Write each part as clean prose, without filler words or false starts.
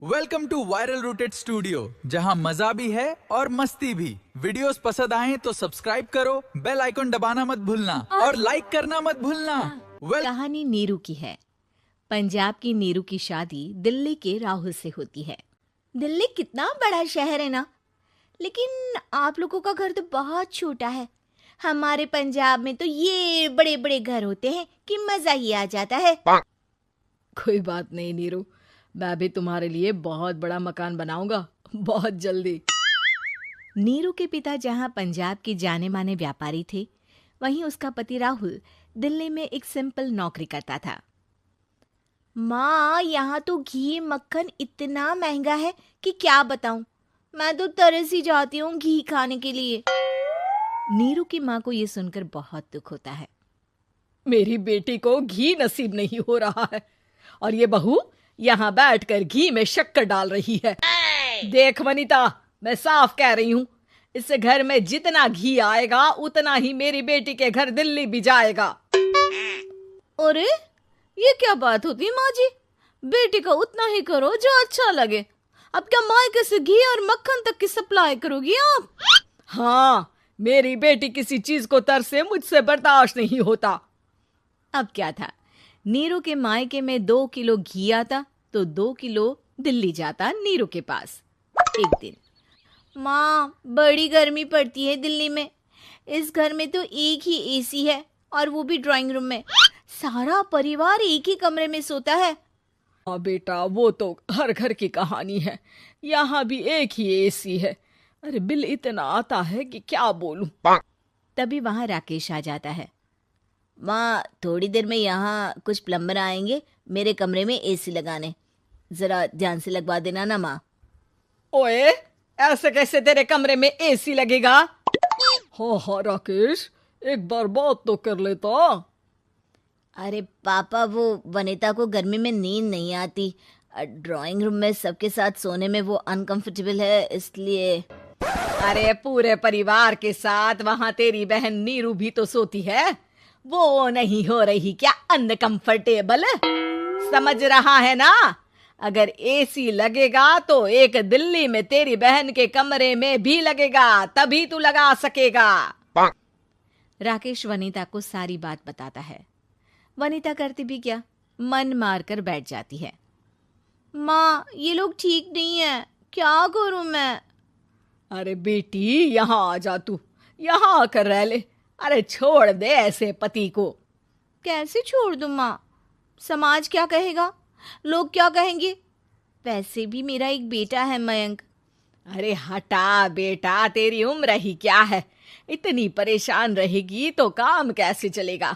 Welcome to viral rooted studio, जहां मजा भी है और मस्ती भी। वीडियोस पसंद आए तो सब्सक्राइब करो, बेल आइकन दबाना मत भूलना और लाइक करना मत भूलना। कहानी नीरू की है। पंजाब की नीरू की शादी दिल्ली के राहुल से होती है। दिल्ली कितना बड़ा शहर है ना, लेकिन आप लोगों का घर तो बहुत छोटा है। हमारे पंजाब में तो ये बड़े बड़े घर होते हैं कि मजा ही आ जाता है। कोई बात नहीं नीरू, मैं भी तुम्हारे लिए बहुत बड़ा मकान बनाऊंगा बहुत जल्दी। नीरू के पिता जहाँ पंजाब के जाने माने व्यापारी थे, वहीं उसका पति राहुल दिल्ली में एक सिंपल नौकरी करता था। माँ, यहाँ तो घी मक्खन इतना महंगा है कि क्या बताऊं। मैं तो तरस ही जाती हूँ घी खाने के लिए। नीरू की माँ को ये सुनकर बहुत दुख होता है। मेरी बेटी को घी नसीब नहीं हो रहा है और ये बहू यहाँ बैठकर घी में शक्कर डाल रही है। देख वनिता, मैं साफ कह रही हूँ, इस घर में जितना घी आएगा उतना ही मेरी बेटी के घर दिल्ली भी जाएगा। अरे ये क्या बात होती है माँ जी? बेटी का उतना ही करो जो अच्छा लगे। अब क्या मायके से घी और मक्खन तक की सप्लाई करोगी आप? हाँ, मेरी बेटी किसी चीज को तरसे मुझसे बर्दाश्त नहीं होता। अब क्या था, नीरू के मायके में 2 किलो घी आता तो 2 किलो दिल्ली जाता नीरू के पास। एक दिन, माँ बड़ी गर्मी पड़ती है दिल्ली में। इस घर में तो एक ही एसी है और वो भी ड्राइंग रूम में। सारा परिवार एक ही कमरे में सोता है। हाँ बेटा, वो तो हर घर की कहानी है। यहाँ भी एक ही एसी है। अरे बिल इतना आता है कि क्या बोलूं। तभी वहां राकेश आ जाता है। माँ, थोड़ी देर में यहाँ कुछ प्लम्बर आएंगे मेरे कमरे में एसी लगाने। जरा ध्यान से लगवा देना ना माँ। ओए, ऐसे कैसे तेरे कमरे में एसी लगेगा? हाँ राकेश, एक बार बात तो कर लेता। अरे पापा, वो वनिता को गर्मी में नींद नहीं आती। ड्राइंग रूम में सबके साथ सोने में वो अनकंफर्टेबल है, इसलिए। अरे पूरे परिवार के साथ वहां तेरी बहन नीरू भी तो सोती है। वो नहीं हो रही क्या अनकंफर्टेबल? समझ रहा है ना? अगर एसी लगेगा तो एक दिल्ली में तेरी बहन के कमरे में भी लगेगा, तभी तू लगा सकेगा। राकेश वनिता को सारी बात बताता है। वनिता करती भी क्या, मन मार कर बैठ जाती है। माँ, ये लोग ठीक नहीं है, क्या करूं मैं? अरे बेटी, यहाँ आ जा, तू यहाँ आकर रह ले। अरे छोड़ दे ऐसे पति को। कैसे छोड़ दूं माँ? समाज क्या कहेगा, लोग क्या कहेंगे? वैसे भी मेरा एक बेटा है मयंक। अरे हटा बेटा, तेरी उम्र ही क्या है? इतनी परेशान रहेगी तो काम कैसे चलेगा?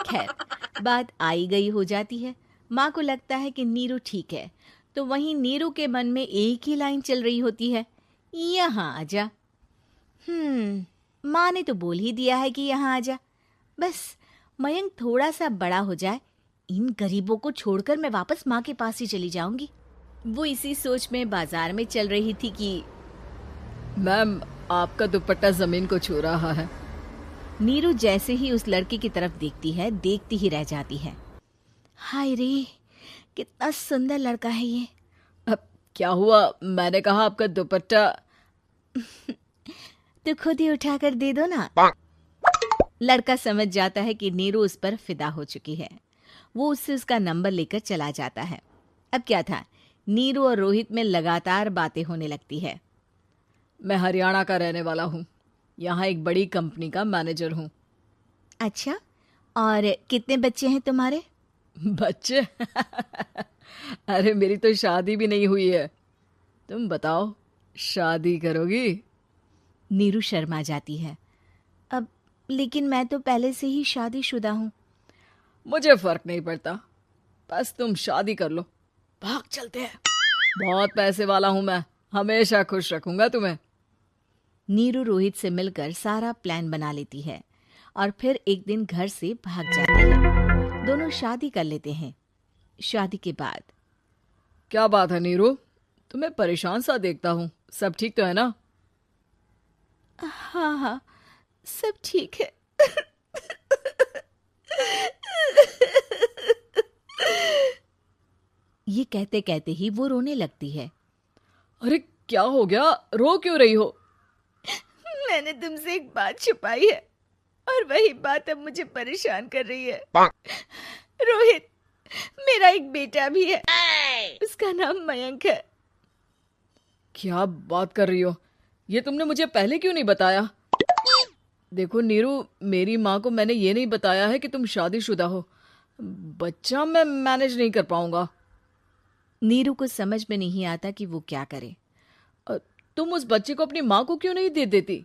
खैर, बात आई गई हो जाती है। माँ को लगता है कि नीरू ठीक है, तो वहीं नीरू के मन में एक ही लाइन चल रही होती है, यहाँ आजा। माँ ने तो बोल ही दिया है कि यहाँ आजा। बस मयंक थोड़ा सा बड़ा हो जाए, इन गरीबों को छोड़कर मैं वापस माँ के पास ही चली जाऊंगी। वो इसी सोच में बाजार में चल रही थी कि मैम, आपका दुपट्टा जमीन को छू रहा है। नीरू जैसे ही उस लड़के की तरफ देखती है, देखती ही रह जाती है। हाय रे, कितना सुंदर लड़का है ये। अब क्या हुआ? मैंने कहा आपका दुपट्टा। तो खुद ही उठाकर दे दो ना। लड़का समझ जाता है कि नीरू उस पर फिदा हो चुकी है। वो उससे उसका नंबर लेकर चला जाता है। अब क्या था, नीरू और रोहित में लगातार बातें होने लगती है। मैं हरियाणा का रहने वाला हूँ, यहाँ एक बड़ी कंपनी का मैनेजर हूँ। अच्छा, और कितने बच्चे हैं तुम्हारे? बच्चे? अरे मेरी तो शादी भी नहीं हुई है। तुम बताओ, शादी करोगी? नीरू शर्मा जाती है। अब लेकिन मैं तो पहले से ही शादीशुदा हूँ। मुझे फर्क नहीं पड़ता, बस तुम शादी कर लो, भाग चलते हैं। बहुत पैसे वाला हूं मैं, हमेशा खुश रखूंगा तुम्हें। नीरू रोहित से मिलकर सारा प्लान बना लेती है और फिर एक दिन घर से भाग जाती है। दोनों शादी कर लेते हैं। शादी के बाद, क्या बात है नीरू, तुम्हें परेशान सा देखता हूँ, सब ठीक तो है ना? हाँ, सब ठीक है। ये कहते कहते ही वो रोने लगती है। अरे क्या हो गया, रो क्यों रही हो? मैंने तुमसे एक बात छुपाई है और वही बात अब मुझे परेशान कर रही है। रोहित, मेरा एक बेटा भी है, उसका नाम मयंक है। क्या बात कर रही हो? ये तुमने मुझे पहले क्यों नहीं बताया? देखो नीरू, मेरी माँ को मैंने ये नहीं बताया है कि तुम शादीशुदा हो। बच्चा मैं मैनेज नहीं कर पाऊंगा। नीरू को समझ में नहीं आता कि वो क्या करे। तुम उस बच्चे को अपनी माँ को क्यों नहीं दे देती?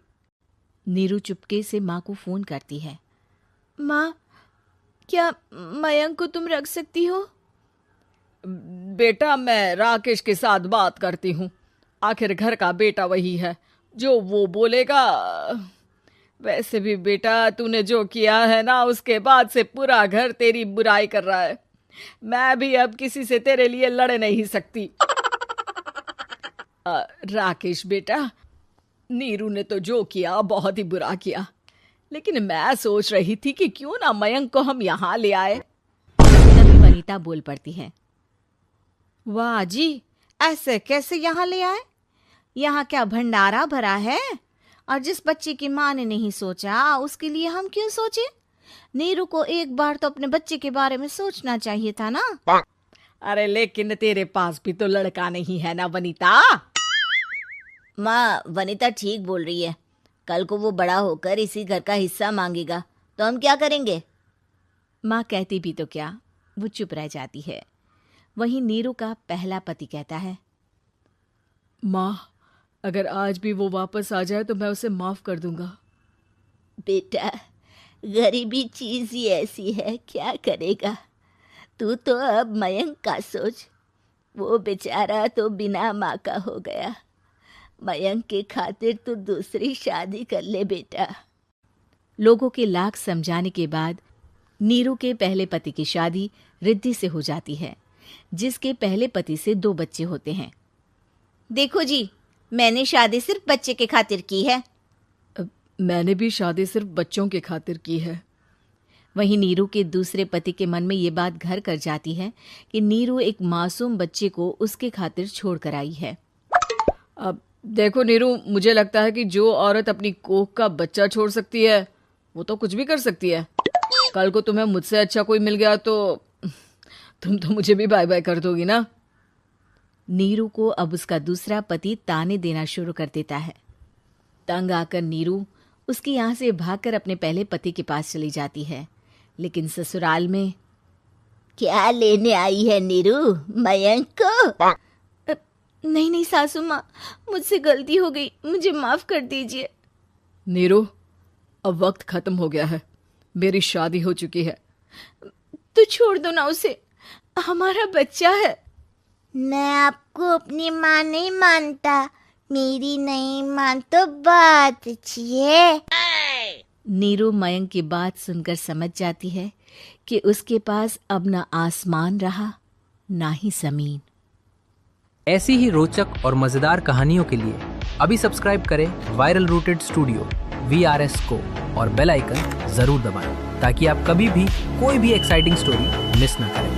नीरू चुपके से माँ को फोन करती है। माँ, क्या मयंक को तुम रख सकती हो? बेटा, मैं राकेश के साथ बात करती हूँ। आखिर घर का बेटा वही है, जो वो बोलेगा। वैसे भी बेटा, तूने जो किया है ना, उसके बाद से पूरा घर तेरी बुराई कर रहा है। मैं भी अब किसी से तेरे लिए लड़ नहीं सकती। राकेश बेटा, नीरू ने तो जो किया बहुत ही बुरा किया, लेकिन मैं सोच रही थी कि क्यों ना मयंक को हम यहाँ ले आए। तभी वनीता बोल पड़ती है। वाह जी, ऐसे कैसे यहाँ ले आए? यहाँ क्या भंडारा भरा है? और जिस बच्चे की माँ ने नहीं सोचा, उसके लिए हम क्यों सोचे? नीरू को एक बार तो अपने बच्चे के बारे में सोचना चाहिए था ना। अरे लेकिन तेरे पास भी तो लड़का नहीं है ना वनीता। माँ, वनीता ठीक बोल रही है। कल को वो बड़ा होकर इसी घर का हिस्सा मांगेगा तो हम क्या करेंगे? माँ कहती भी तो क्या, वो चुप रह जाती है। वहीं नीरू का पहला पति कहता है। माँ, अगर आज भी वो वापस आ जाए तो मैं उसे माफ कर दूंगा। बेटा, गरीबी चीज ही ऐसी है, क्या करेगा? तू तो अब मयंक का सोच। वो बेचारा तो बिना माँ का हो गया। मयंक के खातिर तू दूसरी शादी कर ले बेटा। लोगों के लाख समझाने के बाद नीरू के पहले पति की शादी रिद्धि से हो जाती है, जिसके पहले पति से 2 बच्चे होते हैं। देखो जी, मैंने शादी सिर्फ बच्चे के खातिर की है। मैंने भी शादी सिर्फ बच्चों के खातिर की है। वहीं नीरू के दूसरे पति के मन में ये बात घर कर जाती है कि नीरू एक मासूम बच्चे को उसके खातिर छोड़ कर आई है। अब देखो नीरू, मुझे लगता है कि जो औरत अपनी कोख का बच्चा छोड़ सकती है, वो तो कुछ भी कर सकती है। कल को तुम्हें मुझसे अच्छा कोई मिल गया तो तुम तो मुझे भी बाय बाय कर दोगी ना। नीरू को अब उसका दूसरा पति ताने देना शुरू कर देता है। तंग आकर नीरू उसके यहाँ से भागकर अपने पहले पति के पास चली जाती है, लेकिन ससुराल में क्या लेने आई है नीरू, मयंक को? नहीं नहीं सासू माँ, मुझसे गलती हो गई, मुझे माफ कर दीजिए। नीरू, अब वक्त खत्म हो गया है, मेरी शादी हो चुकी है। तो छोड़ दो ना उसे, हमारा बच्चा है। मैं आपको अपनी माँ नहीं मानता, मेरी नहीं मान तो बात अच्छी है। नीरू मयंक की बात सुनकर समझ जाती है कि उसके पास अब ना आसमान रहा ना ही जमीन। ऐसी ही रोचक और मजेदार कहानियों के लिए अभी सब्सक्राइब करें वायरल रूटेड स्टूडियो VRS को और बेल आइकन जरूर दबाएं ताकि आप कभी भी कोई भी एक्साइटिंग स्टोरी मिस ना करें।